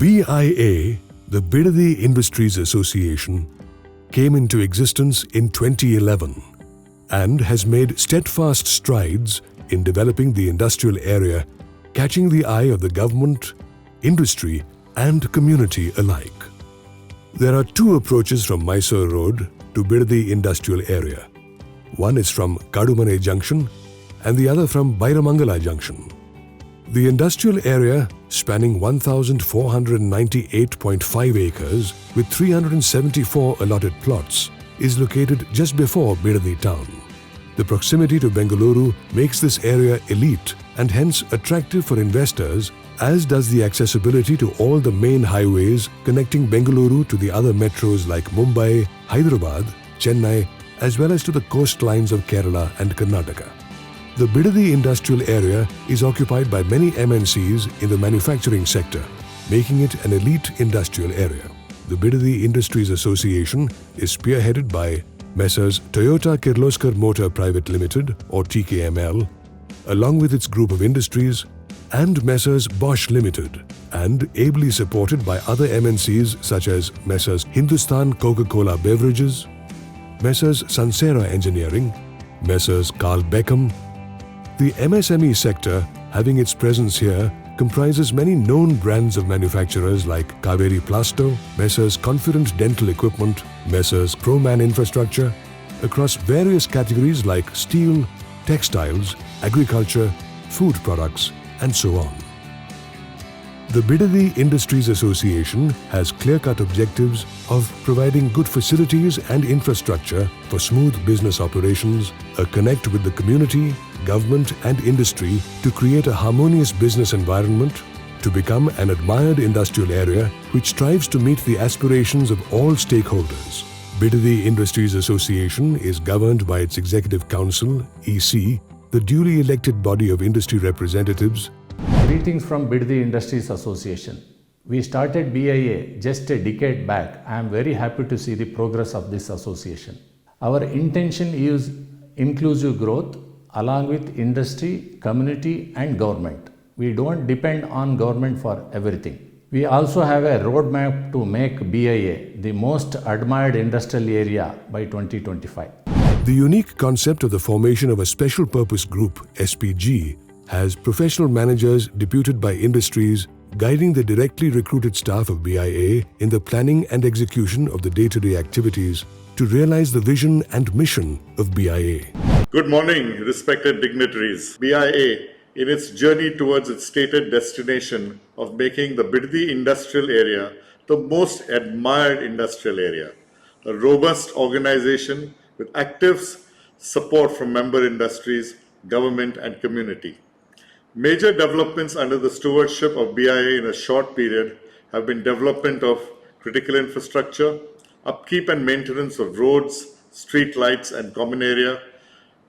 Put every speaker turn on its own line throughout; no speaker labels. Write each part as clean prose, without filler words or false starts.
BIA, the Bidadi Industries Association, came into existence in 2011 and has made steadfast strides in developing the industrial area, catching the eye of the government, industry and community alike. There are two approaches from Mysore Road to Bidadi Industrial Area. One is from Kadumane Junction and the other from Bairamangala Junction. The industrial area, spanning 1,498.5 acres with 374 allotted plots, is located just before Bidadi town. The proximity to Bengaluru makes this area elite and hence attractive for investors, as does the accessibility to all the main highways connecting Bengaluru to the other metros like Mumbai, Hyderabad, Chennai, as well as to the coastlines of Kerala and Karnataka. The Bidadi industrial area is occupied by many MNCs in the manufacturing sector, making it an elite industrial area. The Bidadi Industries Association is spearheaded by Messrs. Toyota Kirloskar Motor Private Limited or TKML, along with its group of industries, and Messrs. Bosch Limited, and ably supported by other MNCs such as Messrs. Hindustan Coca-Cola Beverages, Messrs. Sansera Engineering, Messrs. Carl Beckham. The MSME sector, having its presence here, comprises many known brands of manufacturers like Kaveri Plasto, Messrs. Confident Dental Equipment, Messrs. Proman Infrastructure, across various categories like steel, textiles, agriculture, food products, and so on. The Bidadi Industries Association has clear-cut objectives of providing good facilities and infrastructure for smooth business operations, a connect with the community, government and industry to create a harmonious business environment, to become an admired industrial area which strives to meet the aspirations of all stakeholders. Bidadi Industries Association is governed by its Executive Council, EC, the duly elected body of industry representatives.
Greetings from Bidadi Industries Association. We started BIA just a decade back. I am very happy to see the progress of this association. Our intention is inclusive growth along with industry, community and government. We don't depend on government for everything. We also have a roadmap to make BIA the most admired industrial area by 2025.
The unique concept of the formation of a special purpose group, SPG, has professional managers deputed by industries guiding the directly recruited staff of BIA in the planning and execution of the day-to-day activities to realize the vision and mission of BIA.
Good morning, respected dignitaries. BIA, in its journey towards its stated destination of making the Bidadi industrial area the most admired industrial area, a robust organization with active support from member industries, government and community. Major developments under the stewardship of BIA in a short period have been development of critical infrastructure, upkeep and maintenance of roads, street lights and common area,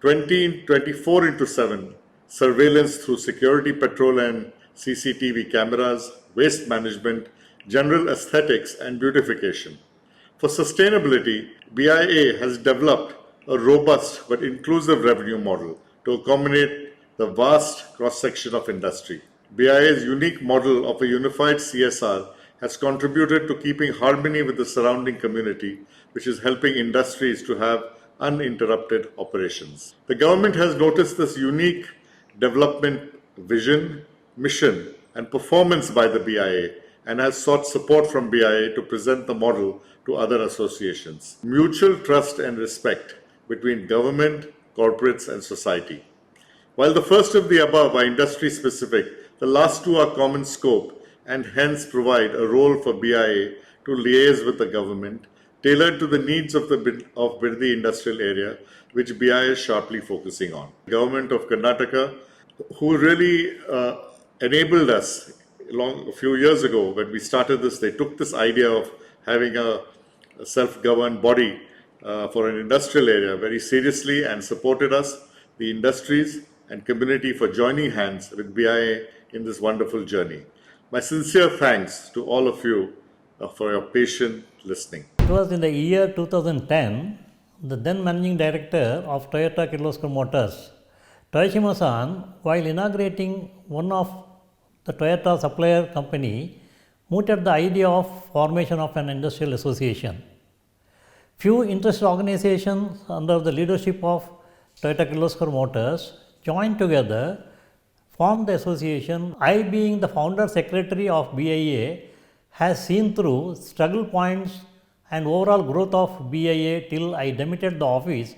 24/7 surveillance through security patrol and CCTV cameras, waste management, general aesthetics and beautification. For sustainability, BIA has developed a robust but inclusive revenue model to accommodate the vast cross-section of industry. BIA's unique model of a unified CSR has contributed to keeping harmony with the surrounding community, which is helping industries to have uninterrupted operations. The government has noticed this unique development vision, mission, and performance by the BIA and has sought support from BIA to present the model to other associations. Mutual trust and respect between government, corporates, and society. While the first of the above are industry specific, the last two are common scope and hence provide a role for BIA to liaise with the government, tailored to the needs of Bidadi industrial area, which BIA is sharply focusing on. The government of Karnataka, who really enabled us a few years ago when we started this, they took this idea of having a self-governed body for an industrial area very seriously and supported us, the industries and community, for joining hands with BIA in this wonderful journey. My sincere thanks to all of you for your patient listening.
It was in the year 2010, the then managing director of Toyota Kirloskar Motors, Toyoshima-san, while inaugurating one of the Toyota supplier company, mooted the idea of formation of an industrial association. Few interested organizations under the leadership of Toyota Kirloskar Motors joined together, formed the association. I, being the founder secretary of BIA, has seen through struggle points and overall growth of BIA till I demitted the office.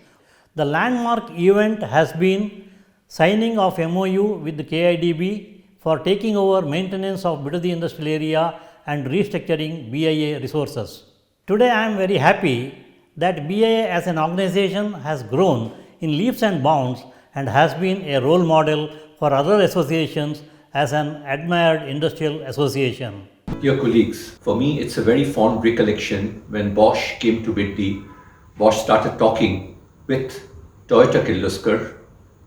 The landmark event has been signing of MOU with the KIDB for taking over maintenance of Bidadi industrial area and restructuring BIA resources. Today I am very happy that BIA as an organization has grown in leaps and bounds and has been a role model for other associations as an admired industrial association.
Dear colleagues, for me it's a very fond recollection when Bosch came to Biddi. Bosch started talking with Toyota Kirloskar,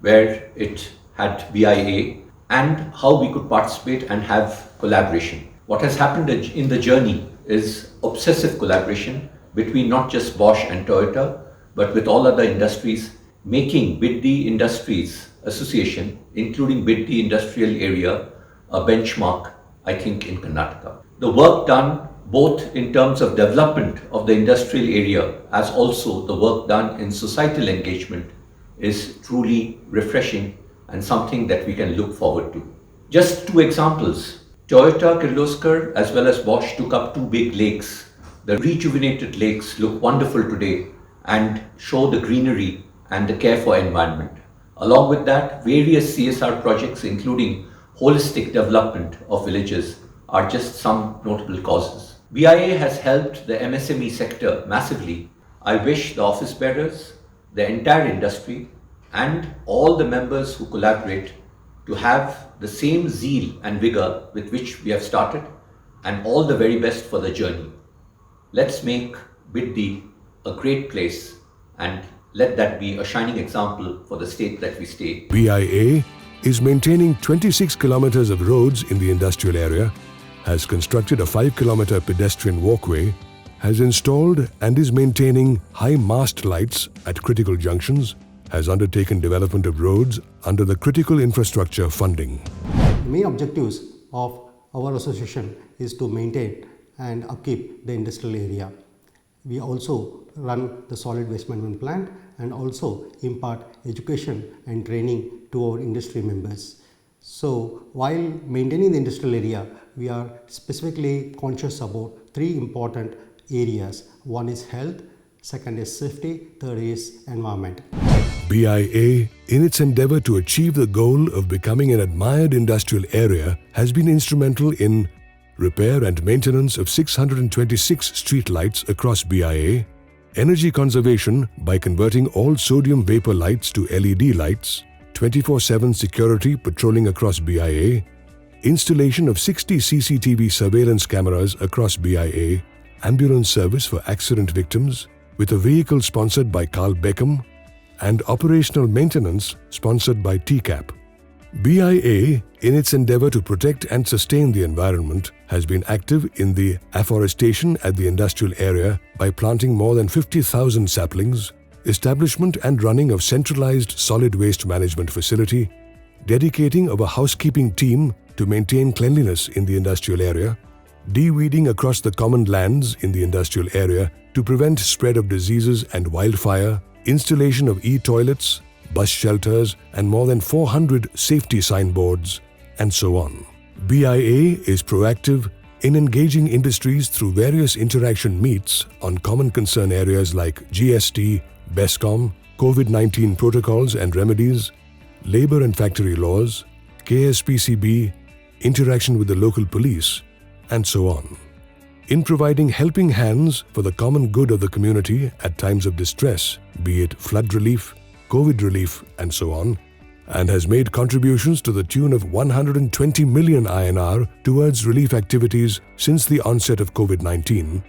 where it had BIA, and how we could participate and have collaboration. What has happened in the journey is obsessive collaboration between not just Bosch and Toyota, but with all other industries, making Biddi Industries Association, including Biddi Industrial Area, a benchmark, I think, in Karnataka. The work done both in terms of development of the industrial area as also the work done in societal engagement is truly refreshing and something that we can look forward to. Just two examples. Toyota Kirloskar as well as Bosch took up two big lakes. The rejuvenated lakes look wonderful today and show the greenery and the care for environment. Along with that, various CSR projects including holistic development of villages are just some notable causes. BIA has helped the MSME sector massively. I wish the office bearers, the entire industry, and all the members who collaborate to have the same zeal and vigor with which we have started, and all the very best for the journey. Let's make Biddi a great place and let that be a shining example for the state that we stay.
BIA is maintaining 26 kilometers of roads in the industrial area, has constructed a 5-kilometer pedestrian walkway, has installed and is maintaining high mast lights at critical junctions, has undertaken development of roads under the critical infrastructure funding.
The main objectives of our association is to maintain and upkeep the industrial area. We also run the solid waste management plant and also impart education and training to our industry members. So while maintaining the industrial area, we are specifically conscious about three important areas. One is health, second is safety, third is environment.
BIA, in its endeavor to achieve the goal of becoming an admired industrial area, has been instrumental in repair and maintenance of 626 street lights across BIA, energy conservation by converting all sodium vapor lights to LED lights, 24/7 security patrolling across BIA, installation of 60 CCTV surveillance cameras across BIA, ambulance service for accident victims with a vehicle sponsored by Carl Beckham, and operational maintenance sponsored by TCAP. BIA, in its endeavor to protect and sustain the environment, has been active in the afforestation at the industrial area by planting more than 50,000 saplings, establishment and running of centralized solid waste management facility, dedicating of a housekeeping team to maintain cleanliness in the industrial area, de-weeding across the common lands in the industrial area to prevent spread of diseases and wildfire, installation of e-toilets, bus shelters, and more than 400 safety signboards, and so on. BIA is proactive in engaging industries through various interaction meets on common concern areas like GST, BESCOM, COVID-19 protocols and remedies, labor and factory laws, KSPCB, interaction with the local police, and so on. In providing helping hands for the common good of the community at times of distress, be it flood relief, COVID relief, and so on, and has made contributions to the tune of 120 million INR towards relief activities since the onset of COVID-19,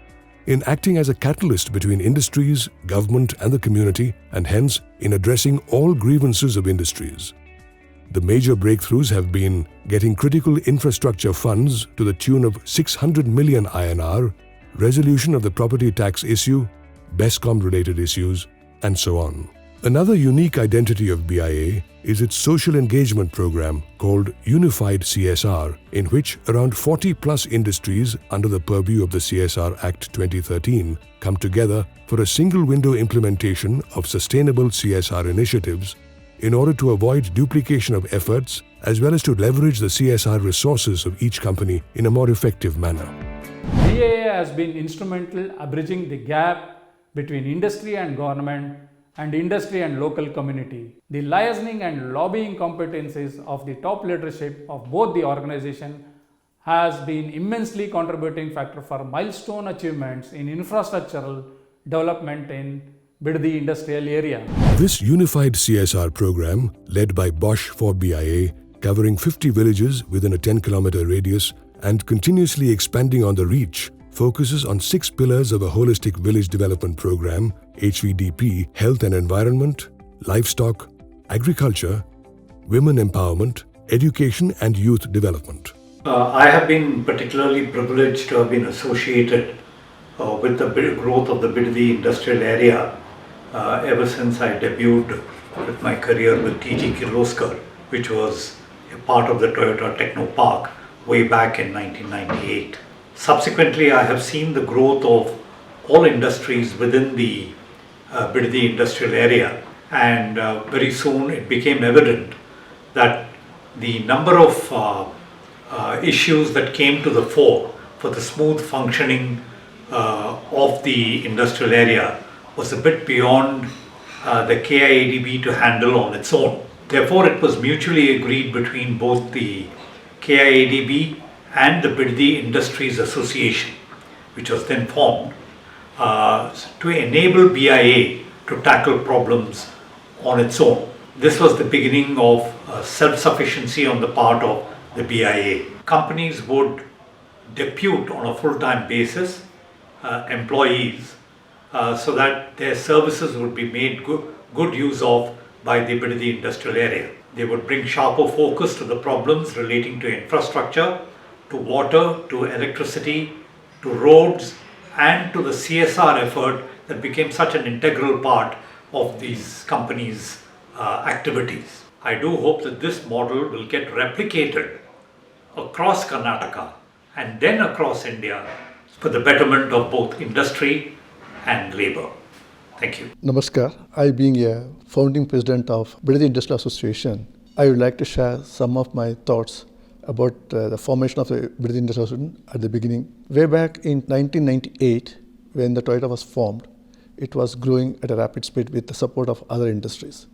in acting as a catalyst between industries, government, and the community, and hence in addressing all grievances of industries. The major breakthroughs have been getting critical infrastructure funds to the tune of 600 million INR, resolution of the property tax issue, BESCOM-related issues, and so on. Another unique identity of BIA is its social engagement program called Unified CSR, in which around 40 plus industries under the purview of the CSR Act 2013 come together for a single window implementation of sustainable CSR initiatives in order to avoid duplication of efforts as well as to leverage the CSR resources of each company in a more effective manner.
BIA has been instrumental bridging the gap between industry and government and industry and local community. The liaising and lobbying competencies of the top leadership of both the organization has been immensely contributing factor for milestone achievements in infrastructural development in Bidadi industrial area.
This unified CSR program, led by Bosch for BIA, covering 50 villages within a 10-kilometer radius and continuously expanding on the reach, focuses on 6 pillars of a holistic village development program, HVDP, health and environment, livestock, agriculture, women empowerment, education and youth development.
I have been particularly privileged to have been associated with the growth of the Bidadi industrial area ever since I debuted with my career with TG Kirloskar, which was a part of the Toyota Techno Park way back in 1998. Subsequently, I have seen the growth of all industries within the Bidadi industrial area, and very soon it became evident that the number of issues that came to the fore for the smooth functioning of the industrial area was a bit beyond the KIADB to handle on its own. Therefore, it was mutually agreed between both the KIADB and the Bidadi Industries Association, which was then formed, to enable BIA to tackle problems on its own. This was the beginning of self-sufficiency on the part of the BIA. Companies would depute on a full-time basis employees so that their services would be made good use of by the Bidadi industrial area. They would bring sharper focus to the problems relating to infrastructure, to water, to electricity, to roads, and to the CSR effort that became such an integral part of these companies' activities. I do hope that this model will get replicated across Karnataka and then across India for the betterment of both industry and labor. Thank you.
Namaskar. I, being a founding president of Bidadi Industrial Association, I would like to share some of my thoughts about the formation of the Bidadi Industrial Association at the beginning. Way back in 1998, when the Toyota was formed, it was growing at a rapid speed with the support of other industries.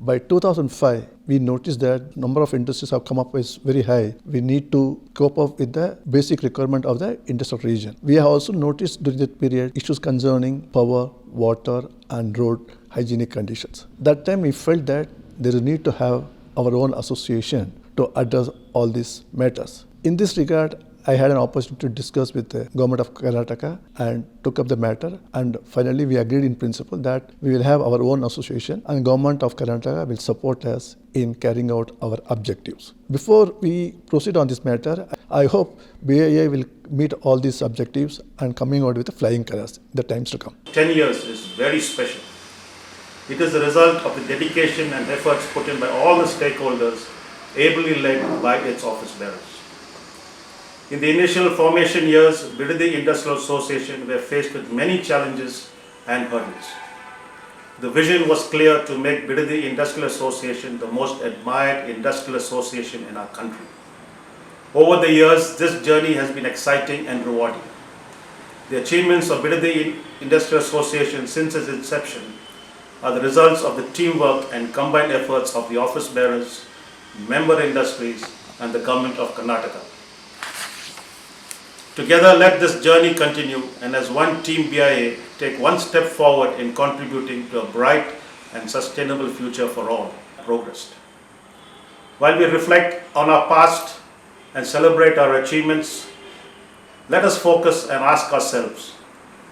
By 2005, we noticed that number of industries have come up is very high. We need to cope up with the basic requirement of the industrial region. We have also noticed during that period issues concerning power, water, and road hygienic conditions. That time we felt that there is a need to have our own association to address all these matters. In this regard, I had an opportunity to discuss with the government of Karnataka and took up the matter, and finally we agreed in principle that we will have our own association and government of Karnataka will support us in carrying out our objectives. Before we proceed on this matter, I hope BIA will meet all these objectives and coming out with the flying colors in the times to come.
10 years is very special. It is the result of the dedication and efforts put in by all the stakeholders, ably led by its office bearers. In the initial formation years, Bidadi Industrial Association were faced with many challenges and hurdles. The vision was clear to make Bidadi Industrial Association the most admired industrial association in our country. Over the years, this journey has been exciting and rewarding. The achievements of Bidadi Industrial Association since its inception are the results of the teamwork and combined efforts of the office bearers, member industries, and the government of Karnataka. Together, let this journey continue, and as one team BIA, take one step forward in contributing to a bright and sustainable future for all. Progressed. While we reflect on our past and celebrate our achievements, let us focus and ask ourselves,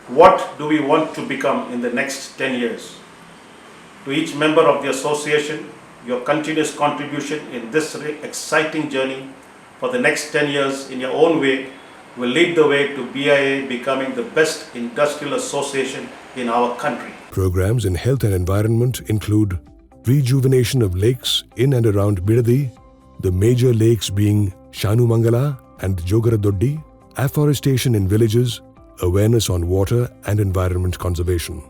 what do we want to become in the next 10 years? To each member of the association, your continuous contribution in this exciting journey for the next 10 years in your own way will lead the way to BIA becoming the best industrial association in our country.
Programs in health and environment include rejuvenation of lakes in and around Bidadi, the major lakes being Shanumangala and Jogaradoddi, afforestation in villages, awareness on water and environment conservation.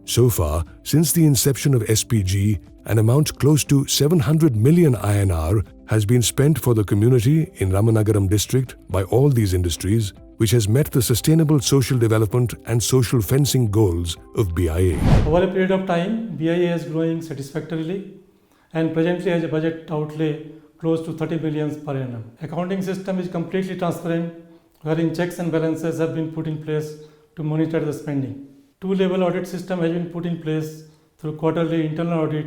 So far, since the inception of SPG, an amount close to 700 million INR has been spent for the community in Ramanagaram district by all these industries, which has met the sustainable social development and social fencing goals of BIA.
Over a period of time, BIA is growing satisfactorily and presently has a budget outlay close to 30 billion per annum. Accounting system is completely transparent, wherein checks and balances have been put in place to monitor the spending. Two-level audit system has been put in place through quarterly internal audit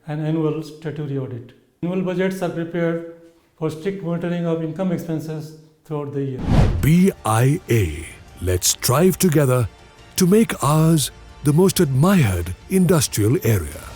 and annual statutory audit. Annual budgets are prepared for strict monitoring of income expenses throughout the year.
BIA. Let's strive together to make ours the most admired industrial area.